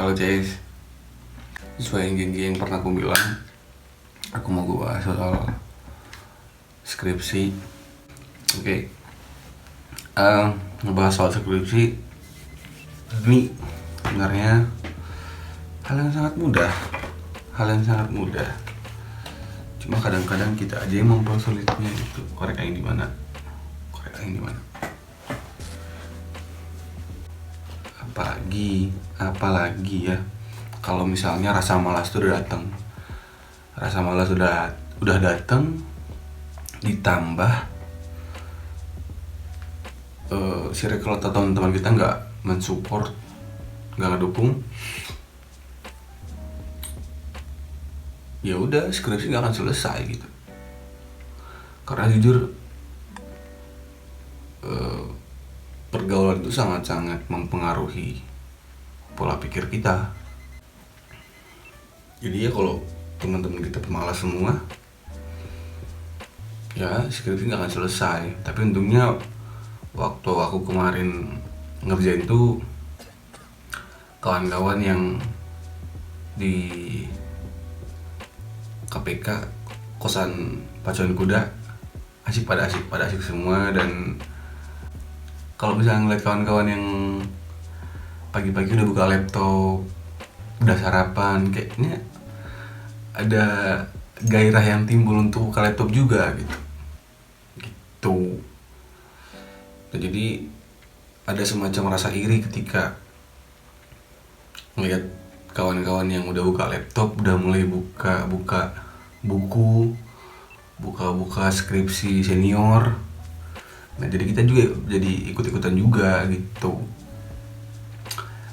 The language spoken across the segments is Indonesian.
Halo Cis, sesuai janji yang pernah aku bilang, aku mau bahas soal skripsi. Oke, ngebahas soal skripsi ini sebenarnya hal yang sangat mudah. Cuma kadang-kadang kita aja yang mempersulitnya itu. Korek yang di mana? Apalagi ya, kalau misalnya rasa malas itu udah datang. Rasa malas udah datang, ditambah circle atau teman-teman kita nggak mensupport, nggak ngedukung, ya udah skripsi nggak akan selesai gitu. Karena jujur pergaulan itu sangat-sangat mempengaruhi pola pikir kita. Jadi ya kalau teman-teman kita pemalas semua, ya skripsi nggak akan selesai. Tapi untungnya waktu aku kemarin ngerjain tuh, kawan-kawan yang di KPK kosan pacuan kuda asik semua. Dan kalau misalnya ngeliat kawan-kawan yang pagi-pagi udah buka laptop, udah sarapan, kayaknya ada gairah yang timbul untuk buka laptop juga gitu. Nah, jadi ada semacam rasa iri ketika ngeliat kawan-kawan yang udah buka laptop, udah mulai buka buku, buka skripsi senior. Nah, jadi kita juga jadi ikut-ikutan juga gitu.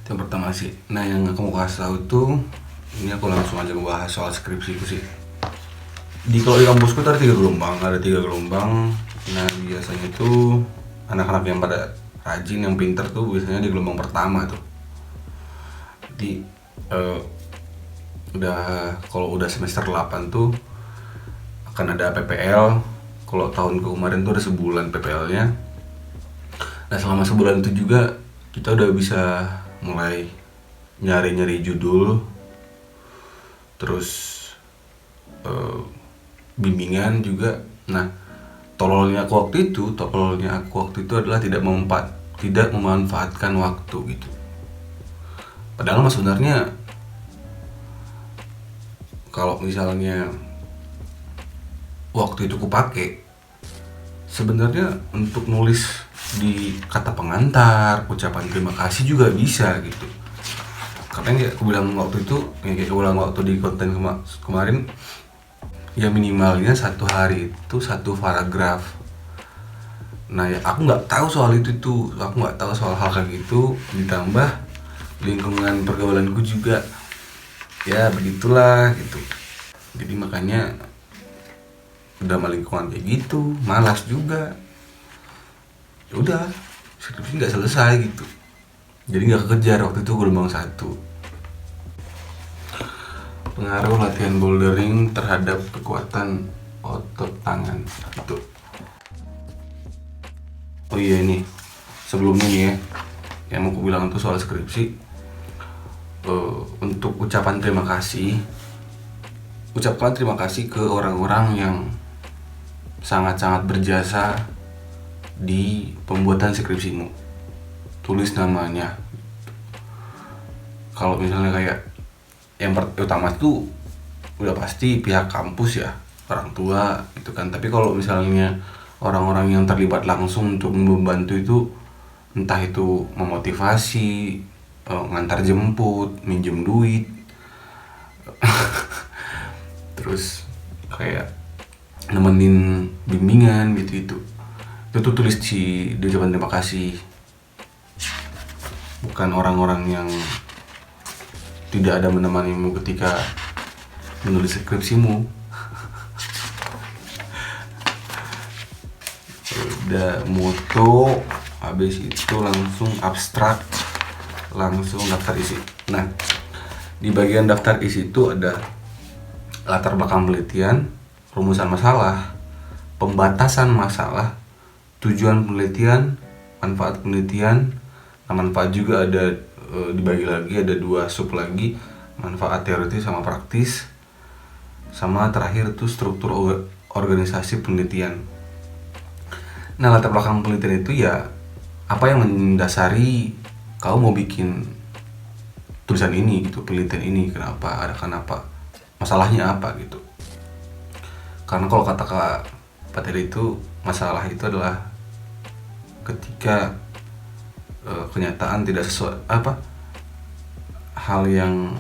Itu yang pertama sih. Nah, yang aku mau kasih tahu tuh, ini aku langsung aja ngebahas soal skripsiku sih. Kalau di kampusku tuh ada tiga gelombang. Nah, biasanya tuh anak-anak yang pada rajin, yang pinter tuh biasanya di gelombang pertama tuh. Jadi kalau udah semester 8 tuh akan ada PPL. Kalau tahun kemarin tuh ada sebulan PPL-nya. Nah, selama sebulan itu juga kita udah bisa mulai nyari judul, terus bimbingan juga. Nah, tololnya aku waktu itu adalah tidak memanfaatkan waktu gitu. Padahal mas sebenarnya kalau misalnya waktu itu kupake sebenarnya untuk nulis di kata pengantar, ucapan terima kasih juga bisa gitu. Karena kayak aku bilang waktu itu, di konten kemarin, ya minimalnya satu hari itu satu paragraf. Nah, ya aku nggak tahu soal hal kayak gitu. Ditambah lingkungan pergaulanku juga ya begitulah gitu. Jadi makanya udah sama lingkungan kayak gitu, malas juga. Ya udah, skripsi nggak selesai gitu. Jadi nggak kekejar waktu itu gelombang 1. Pengaruh latihan bouldering terhadap kekuatan otot tangan itu. Oh iya, ini sebelumnya nih ya, yang mau aku bilang itu soal skripsi. Untuk ucapan terima kasih, ucapkan terima kasih ke orang-orang yang sangat-sangat berjasa di pembuatan skripsimu. Tulis namanya. Kalau misalnya kayak yang utama tuh udah pasti pihak kampus ya, orang tua gitu kan. Tapi kalau misalnya orang-orang yang terlibat langsung untuk membantu itu, entah itu memotivasi, ngantar jemput, minjem duit, terus kayak nemenin bimbingan gitu, itu tuh tulis di ucapan terima kasih. Bukan orang-orang yang tidak ada menemanimu ketika menulis skripsimu. Udah moto, habis itu langsung abstrak, langsung daftar isi. Nah, di bagian daftar isi itu ada latar belakang penelitian, rumusan masalah, pembatasan masalah, tujuan penelitian, manfaat penelitian. Nah, manfaat juga ada dibagi lagi ada 2 sub lagi, manfaat teoritis sama praktis, sama terakhir itu struktur organisasi penelitian. Nah, latar belakang penelitian itu ya apa yang mendasari kau mau bikin tulisan ini gitu, penelitian ini, kenapa, masalahnya apa gitu. Karena kalau kata Kak Pateri itu, masalah itu adalah ketika kenyataan tidak sesuai, hal yang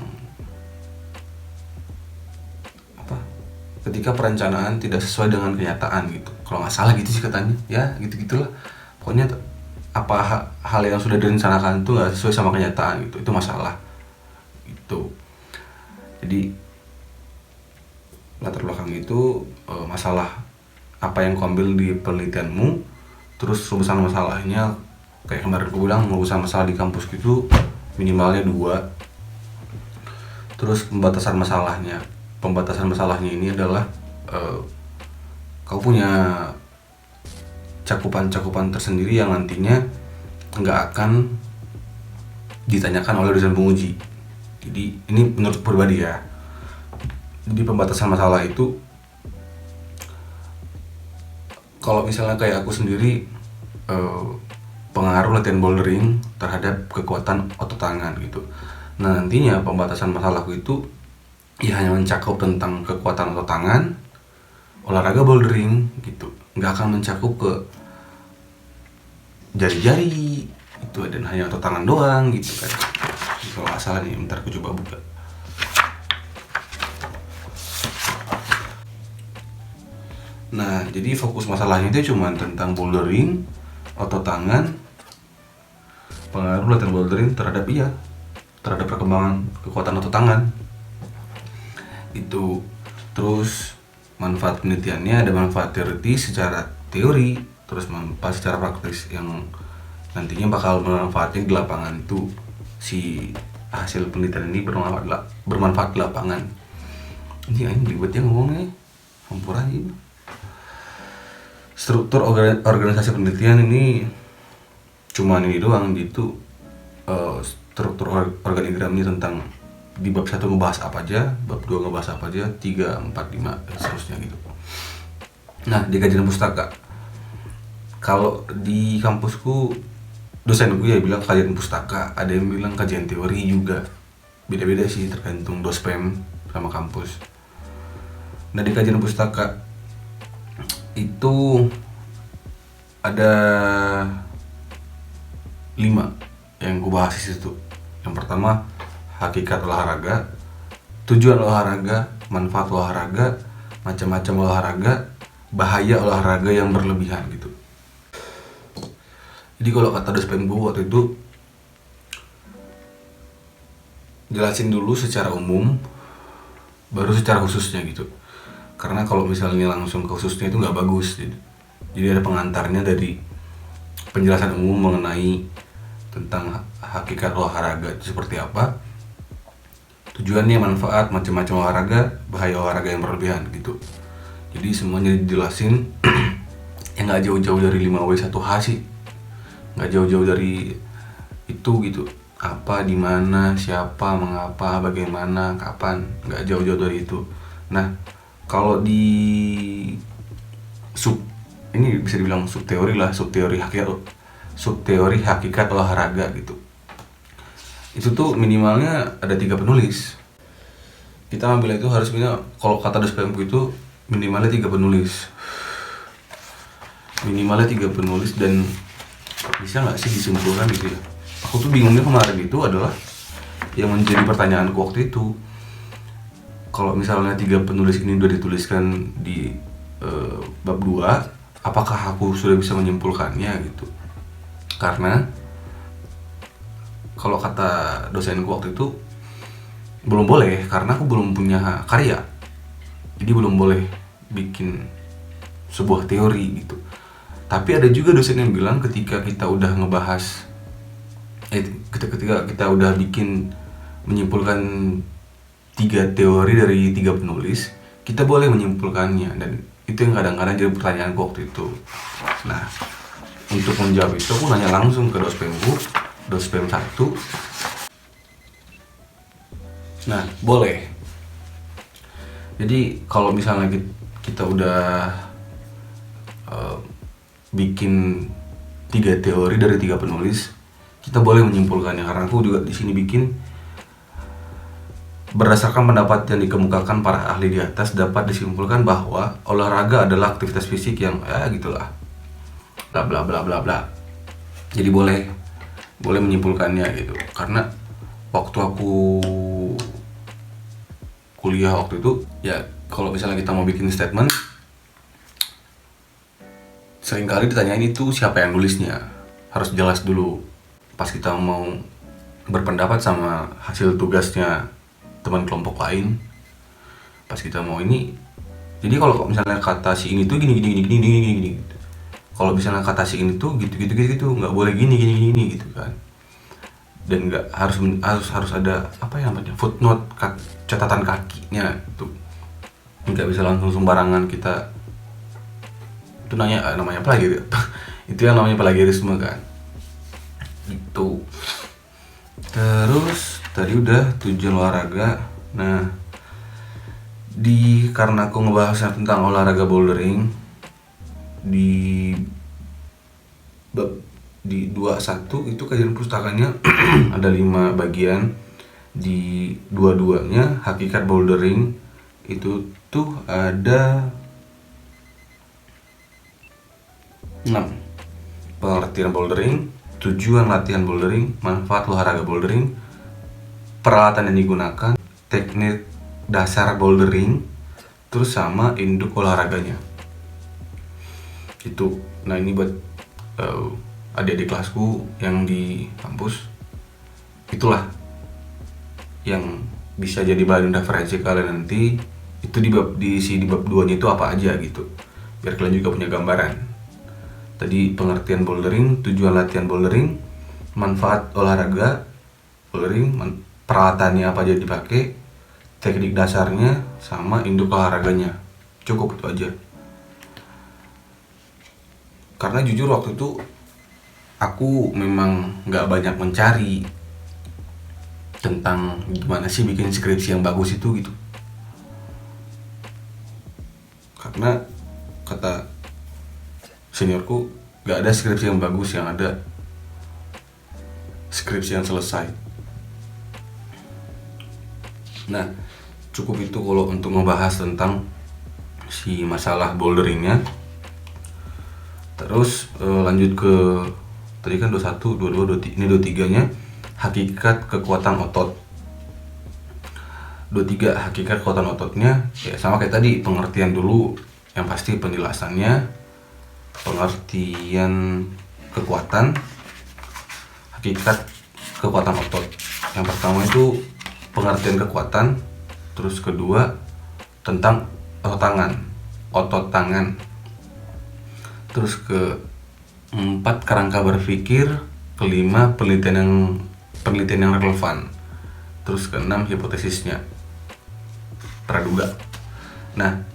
ketika perencanaan tidak sesuai dengan kenyataan gitu. Kalau nggak salah gitu sih katanya, ya gitu-gitulah. Pokoknya hal yang sudah direncanakan itu nggak sesuai sama kenyataan gitu, itu masalah gitu. Jadi latar belakang itu masalah apa yang kau ambil di penelitianmu, terus rumusan masalahnya kayak kemarin aku bilang, rumusan masalah di kampus gitu minimalnya 2. Terus pembatasan masalahnya ini adalah kau punya cakupan tersendiri yang nantinya nggak akan ditanyakan oleh dosen penguji. Jadi ini menurut pribadi ya. Jadi pembatasan masalah itu, kalau misalnya kayak aku sendiri, pengaruh latihan bouldering terhadap kekuatan otot tangan gitu. Nah, nantinya pembatasan masalahku itu ya hanya mencakup tentang kekuatan otot tangan, olahraga bouldering gitu, nggak akan mencakup ke jari-jari itu, dan hanya otot tangan doang gitu kan. Kalau nggak salah nih, bentar aku coba buka. Nah, jadi fokus masalahnya itu cuma tentang bouldering, otot tangan, pengaruh latihan bouldering terhadap perkembangan kekuatan otot tangan itu. Terus manfaat penelitiannya ada manfaat teoritis secara teori, terus manfaat secara praktis yang nantinya bakal bermanfaatnya di lapangan. Itu si hasil penelitian ini bermanfaat di lapangan. Ini ribetnya ngomongnya, hampur aja. Struktur organisasi penelitian ini cuman ini doang gitu. Struktur organigram ini tentang di bab 1 ngebahas apa aja, bab 2 ngebahas apa aja, 3, 4, 5 dan seterusnya gitu. Nah, di kajian pustaka, kalau di kampusku dosenku ya bilang kajian pustaka, ada yang bilang kajian teori juga, beda-beda sih tergantung dospem sama kampus. Nah, di kajian pustaka itu ada 5 yang gue bahas di situ. Yang pertama, hakikat olahraga, tujuan olahraga, manfaat olahraga, macam-macam olahraga, bahaya olahraga yang berlebihan gitu. Jadi kalau kata dosen gue waktu itu, jelasin dulu secara umum, baru secara khususnya gitu. Karena kalau misalnya langsung ke khususnya itu nggak bagus. Jadi ada pengantarnya dari penjelasan umum mengenai tentang hakikat olahraga itu seperti apa, tujuannya, manfaat, macam-macam olahraga, bahaya olahraga yang berlebihan gitu. Jadi semuanya dijelasin yang nggak jauh-jauh dari 5W1H sih, nggak jauh-jauh dari itu gitu. Apa, di mana, siapa, mengapa, bagaimana, kapan, nggak jauh-jauh dari itu. Nah, kalau di ini bisa dibilang subteori lah, subteori hakikat olahraga gitu. Itu tuh minimalnya ada 3 penulis. Kita ambil itu harus kalau kata dosenku itu minimalnya 3 penulis. Dan bisa nggak sih disimpulkan gitu ya? Aku tuh bingungnya kemarin itu adalah yang menjadi pertanyaanku waktu itu. Kalau misalnya 3 penulis ini udah dituliskan di bab 2, apakah aku sudah bisa menyimpulkannya gitu? Karena kalau kata dosenku waktu itu belum boleh, karena aku belum punya karya, jadi belum boleh bikin sebuah teori gitu. Tapi ada juga dosen yang bilang ketika kita udah ngebahas, ketika kita udah menyimpulkan 3 teori dari 3 penulis, kita boleh menyimpulkannya. Dan itu yang kadang-kadang jadi pertanyaan waktu itu. Nah, untuk menjawab itu aku nanya langsung ke dospem 1 Nah, boleh. Jadi kalau misalnya kita udah bikin 3 teori dari 3 penulis, kita boleh menyimpulkannya. Karena aku juga di sini bikin berdasarkan pendapat yang dikemukakan para ahli di atas, dapat disimpulkan bahwa olahraga adalah aktivitas fisik yang gitulah, bla bla bla bla bla. Jadi boleh menyimpulkannya gitu. Karena waktu aku kuliah waktu itu, ya kalau misalnya kita mau bikin statement, seringkali ditanyain itu siapa yang nulisnya, harus jelas dulu. Pas kita mau berpendapat sama hasil tugasnya teman kelompok lain, pas kita mau ini, jadi kalau misalnya kata si ini tuh gini gitu. Kalau misalnya kata si ini tuh gitu, nggak boleh gini gitu kan. Dan nggak harus ada apa yang namanya footnote, catatan kakinya tuh. Nggak bisa langsung sembarangan kita itu namanya plagiarisme. Itu yang namanya plagiarisme kan. Itu. Terus tadi udah tujuan olahraga. Nah, karena aku ngebahasnya tentang olahraga bouldering di 21 itu kajian pustakanya ada 5 bagian. Di 22-nya hakikat bouldering itu tuh ada 6. Pengertian bouldering, tujuan latihan bouldering, manfaat olahraga bouldering, peralatan yang digunakan, teknik dasar bouldering, terus sama induk olahraganya. Itu. Nah, ini buat adik-adik kelasku yang di kampus. Itulah yang bisa jadi bahan referensi kalian nanti. Itu diisi di bab 2-nya itu apa aja gitu, biar kalian juga punya gambaran. Tadi pengertian bouldering, tujuan latihan bouldering, manfaat olahraga bouldering, peralatannya apa aja dipakai, teknik dasarnya, sama induk olahraganya. Cukup itu aja. Karena jujur waktu itu aku memang nggak banyak mencari tentang gimana sih bikin skripsi yang bagus itu gitu. Karena kata seniorku, gak ada skripsi yang bagus, yang ada skripsi yang selesai. Nah, cukup itu kalau untuk membahas tentang si masalah boulderingnya. Terus lanjut ke tadi kan 21, 22, 23, ini 23-nya hakikat kekuatan otot. 23 hakikat kekuatan ototnya ya sama kayak tadi, pengertian dulu yang pasti, penjelasannya, pengertian kekuatan, hakikat kekuatan otot. Yang pertama itu pengertian kekuatan, terus kedua tentang otot tangan, terus keempat kerangka berpikir, kelima penelitian yang relevan, terus keenam hipotesisnya, praduga. Nah,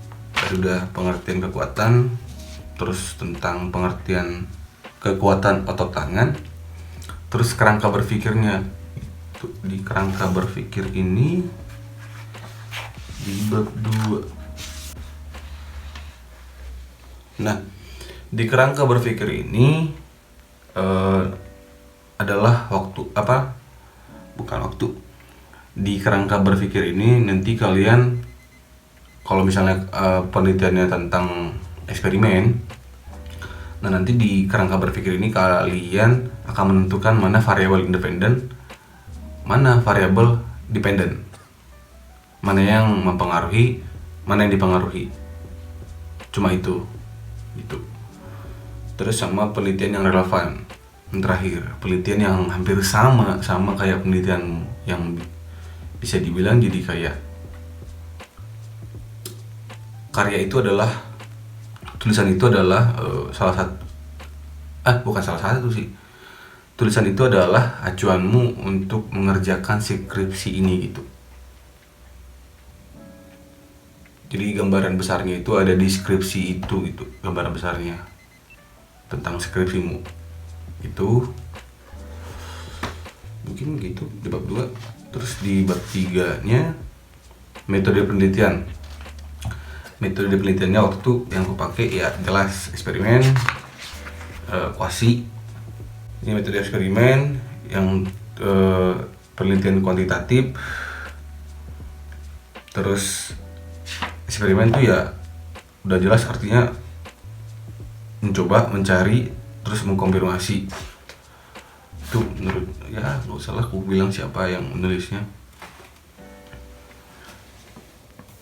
sudah pengertian kekuatan, terus tentang pengertian kekuatan otot tangan, terus kerangka berpikirnya. Di kerangka berpikir ini di bab 2. Nah, di kerangka berpikir ini adalah di kerangka berpikir ini nanti kalian kalau misalnya penelitiannya tentang eksperimen, nah nanti di kerangka berpikir ini kalian akan menentukan mana variabel independen, mana variabel dependen, mana yang mempengaruhi, mana yang dipengaruhi. Cuma itu gitu. Terus sama penelitian yang relevan. Yang terakhir, penelitian yang hampir sama kayak penelitian yang bisa dibilang jadi kayak karya itu adalah, tulisan itu adalah tulisan itu adalah acuanmu untuk mengerjakan skripsi ini gitu. Jadi gambaran besarnya itu ada di skripsi itu gitu, gambaran besarnya tentang skripsimu itu. mungkin gitu di bab 2. Terus di bab 3-nya metode penelitian. Metode penelitiannya waktu itu yang aku pakai ya jelas eksperimen, kuasi. Ini metode eksperimen yang penelitian kuantitatif. Terus eksperimen tuh ya udah jelas artinya mencoba, mencari, terus mengkonfirmasi. Itu menurut ya nggak usah lah aku bilang siapa yang menulisnya.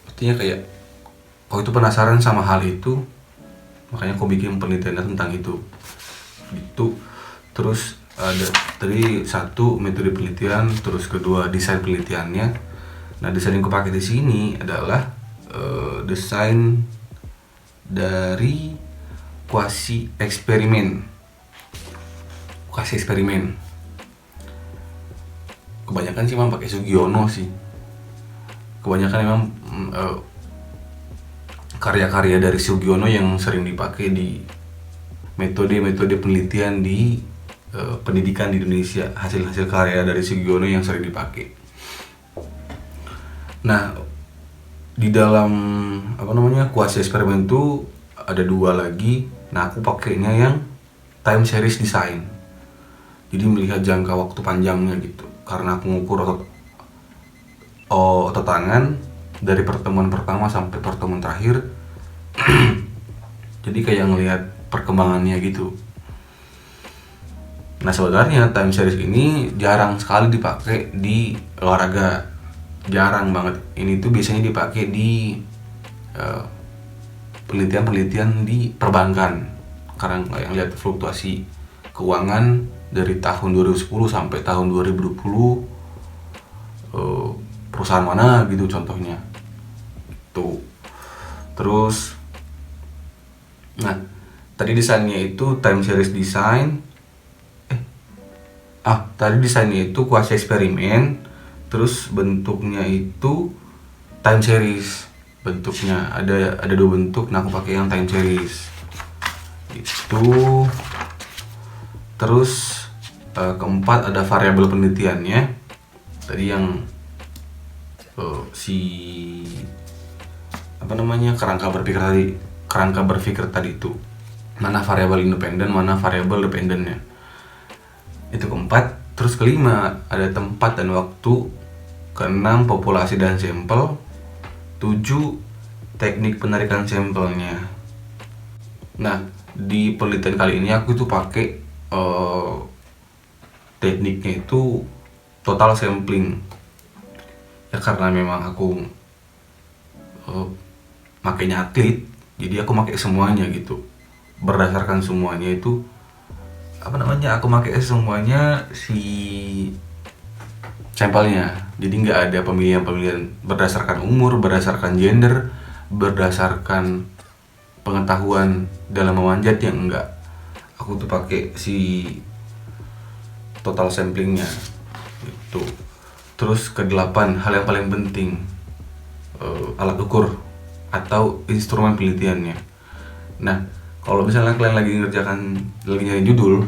Artinya kayak kau itu penasaran sama hal itu, makanya kau bikin penelitian tentang itu gitu. Terus ada tadi 1 metode penelitian, terus kedua desain penelitiannya. Nah, desain yang aku pakai di sini adalah desain dari kuasi eksperimen. Kuasi eksperimen. Kebanyakan sih memang pakai Sugiono sih. Kebanyakan memang karya-karya dari Sugiono yang sering dipakai di metode-metode penelitian di pendidikan di Indonesia. Hasil-hasil karya dari Sugiono yang sering dipakai. Nah, di dalam kuasi eksperimen itu ada 2 lagi. Nah, aku pakainya yang time series design. Jadi melihat jangka waktu panjangnya gitu. Karena aku ngukur otot tangan dari pertemuan pertama sampai pertemuan terakhir. Jadi kayak ngelihat perkembangannya gitu. Nah, sebenarnya time series ini jarang sekali dipakai di olahraga. Jarang banget. Ini tuh biasanya dipakai di penelitian-penelitian di perbankan. Karena yang lihat fluktuasi keuangan dari tahun 2010 sampai tahun 2020 perusahaan mana gitu contohnya. Tuh. Terus nah, tadi desainnya itu time series design. Tadi desainnya itu kuasi eksperimen. Terus bentuknya itu time series. Bentuknya ada 2 bentuk. Nah, aku pakai yang time series. Itu. Terus keempat ada variabel penelitiannya. Tadi yang kerangka berpikir tadi itu. Mana variabel independen, mana variabel dependennya. Itu keempat. Terus kelima ada tempat dan waktu. Keenam populasi dan sampel. 7 teknik penarikan sampelnya. Nah, di penelitian kali ini aku tuh pakai tekniknya itu total sampling. Ya karena memang aku makainya atlet, jadi aku pakai semuanya gitu. Berdasarkan semuanya itu aku pakai semuanya si sampelnya. Jadi nggak ada pemilihan berdasarkan umur, berdasarkan gender, berdasarkan pengetahuan dalam memanjat, yang enggak. Aku tuh pakai si total samplingnya itu. Terus ke-8 hal yang paling penting, alat ukur atau instrumen penelitiannya. Nah, kalau misalnya kalian lagi nyari judul,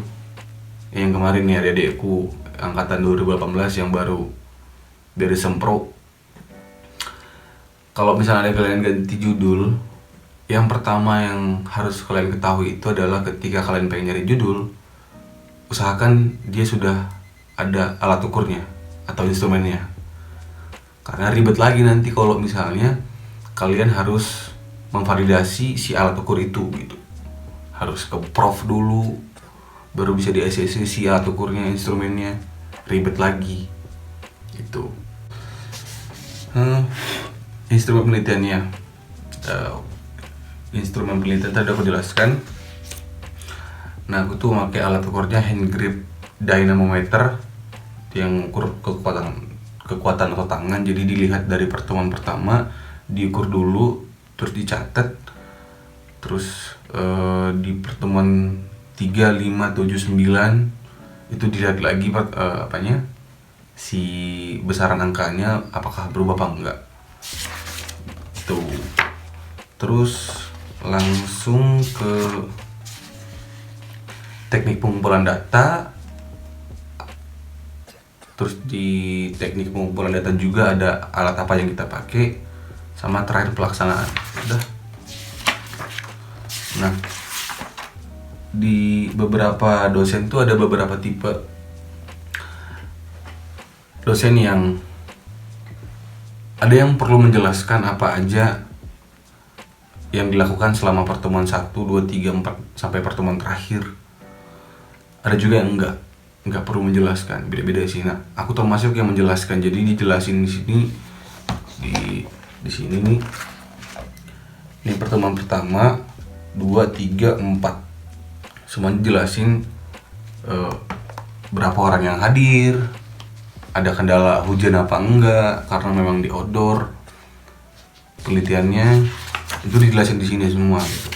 yang kemarin nih adik-adikku angkatan 2018 yang baru dari Sempro, kalau misalnya kalian ganti judul, yang pertama yang harus kalian ketahui itu adalah ketika kalian pengen nyari judul, usahakan dia sudah ada alat ukurnya atau instrumennya. Karena ribet lagi nanti kalau misalnya kalian harus memvalidasi si alat ukur itu gitu. Harus ke prof dulu, baru bisa di ACC si alat ukurnya, instrumennya. Ribet lagi gitu. Instrumen penelitiannya, instrumen penelitian tadi aku jelaskan. Nah, aku tuh pakai alat ukurnya hand grip dynamometer yang ukur kekuatan otot tangan. Jadi dilihat dari pertemuan pertama, diukur dulu, terus dicatat. Terus di pertemuan 3, 5, 7, 9 itu dilihat lagi si besaran angkanya apakah berubah apa enggak. Tuh. Terus langsung ke teknik pengumpulan data. terus di teknik pengumpulan data juga ada alat apa yang kita pakai, sama terakhir pelaksanaan. Udah. Nah, di beberapa dosen tuh ada beberapa tipe dosen yang ada yang perlu menjelaskan apa aja yang dilakukan selama pertemuan 1, 2, 3, 4 sampai pertemuan terakhir. Ada juga yang enggak perlu menjelaskan, beda-beda sih. Nah, aku termasuk yang menjelaskan. Jadi dijelasin di sini di sini nih. Ini pertemuan pertama, 2, 3, 4. Semuanya dijelasin berapa orang yang hadir, ada kendala hujan apa enggak karena memang di outdoor. Penelitiannya itu dijelasin di sini semua gitu.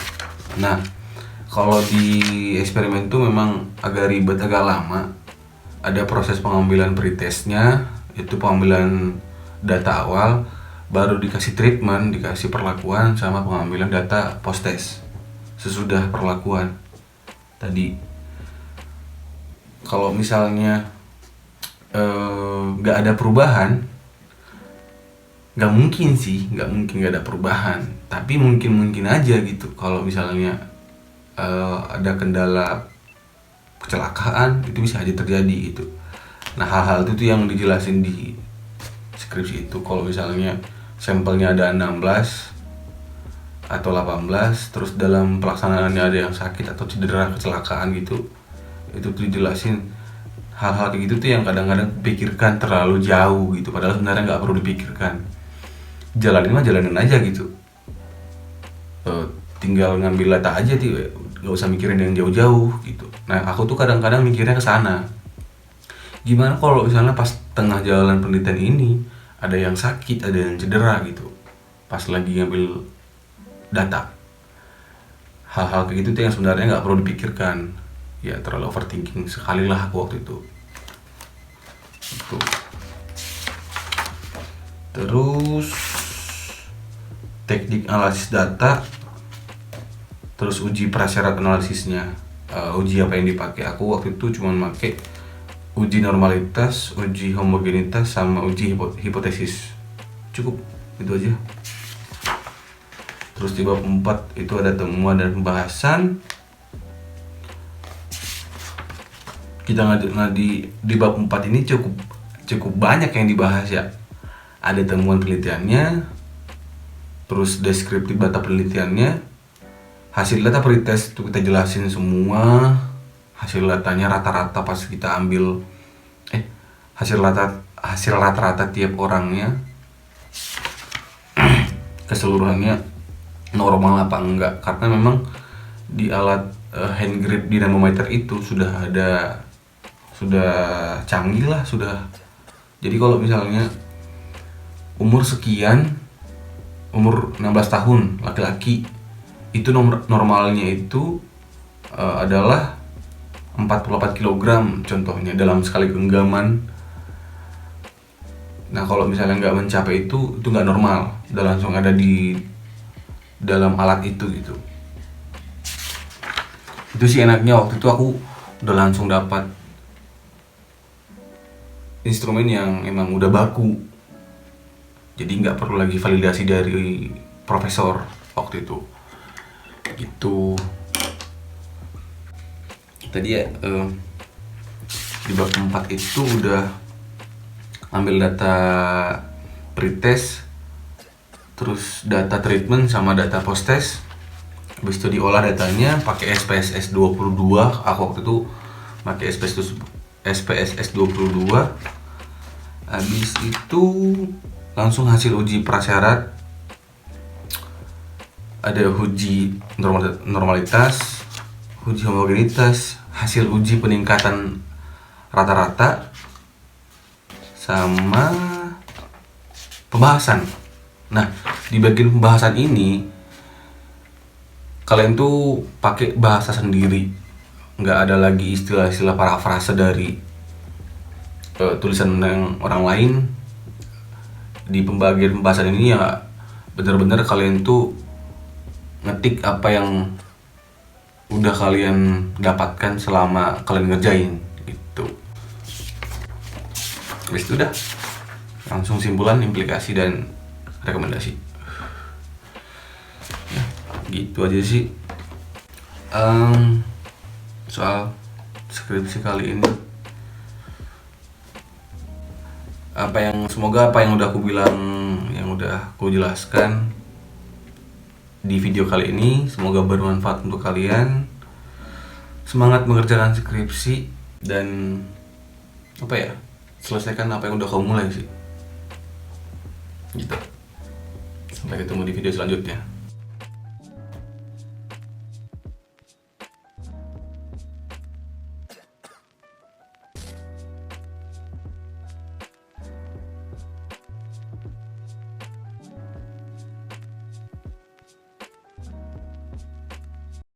Nah, kalau di eksperimen itu memang agak ribet, agak lama. Ada proses pengambilan pretestnya, itu pengambilan data awal, baru dikasih treatment, dikasih perlakuan, sama pengambilan data post test sesudah perlakuan tadi. Kalau misalnya nggak ada perubahan, nggak mungkin nggak ada perubahan, tapi mungkin aja gitu. Kalau misalnya ada kendala kecelakaan, itu bisa aja terjadi gitu. Nah, hal-hal itu tuh yang dijelasin di skripsi itu. Kalau misalnya sampelnya ada 16 atau 18, terus dalam pelaksanaannya ada yang sakit atau cedera kecelakaan gitu, itu tuh dijelasin. Hal-hal kayak gitu tuh yang kadang-kadang pikirkan terlalu jauh gitu, padahal sebenarnya nggak perlu dipikirkan. Jalanin aja gitu. Tinggal ngambil data aja tuh, nggak usah mikirin yang jauh-jauh gitu. Nah, aku tuh kadang-kadang mikirnya ke sana. Gimana kalau misalnya pas tengah jalan penelitian ini ada yang sakit, ada yang cedera gitu, pas lagi ngambil data. Hal-hal kayak gitu tuh yang sebenarnya nggak perlu dipikirkan. Ya, terlalu overthinking sekali lah aku waktu itu. Terus teknik analisis data, terus uji prasyarat analisisnya. Uji apa yang dipakai? Aku waktu itu cuma pakai uji normalitas, uji homogenitas, sama uji hipotesis. Cukup, itu aja. Terus di bab 4 itu ada temuan dan pembahasan. Kita di bab 4 ini cukup banyak yang dibahas ya. Ada temuan penelitiannya, terus deskriptif data penelitiannya, hasil data pretest itu kita jelasin semua. Hasil datanya rata-rata pas kita ambil hasil rata-rata tiap orangnya keseluruhannya normal apa enggak, karena memang di alat hand grip dynamometer itu sudah canggih lah, jadi kalau misalnya umur sekian, umur 16 tahun laki-laki, itu normalnya itu adalah 48 kg contohnya dalam sekali genggaman. Nah, kalau misalnya nggak mencapai itu nggak normal, udah langsung ada di dalam alat itu gitu. Itu sih enaknya, waktu itu aku udah langsung dapat instrumen yang emang udah baku, jadi nggak perlu lagi validasi dari profesor waktu itu gitu. Tadi ya di bab 4 itu udah ambil data pretest, terus data treatment sama data post test. Habis itu diolah datanya pakai SPSS 22. Aku waktu itu pakai SPSS 22. Habis itu langsung hasil uji prasyarat. Ada uji normalitas, uji homogenitas, hasil uji peningkatan rata-rata, sama pembahasan. Nah, di bagian pembahasan ini kalian tuh pakai bahasa sendiri, nggak ada lagi istilah-istilah parafrase dari tulisan orang lain. Di pembagian pembahasan ini ya benar-benar kalian tuh ngetik apa yang udah kalian dapatkan selama kalian ngerjain gitu. Habis itu udah langsung simpulan, implikasi, dan rekomendasi. Ya, gitu aja sih soal skripsi kali ini. Semoga apa yang udah aku bilang, yang udah aku jelaskan di video kali ini, semoga bermanfaat untuk kalian. Semangat mengerjakan skripsi dan selesaikan apa yang udah kamu mulai sih. Gitu. Sampai ketemu di video selanjutnya.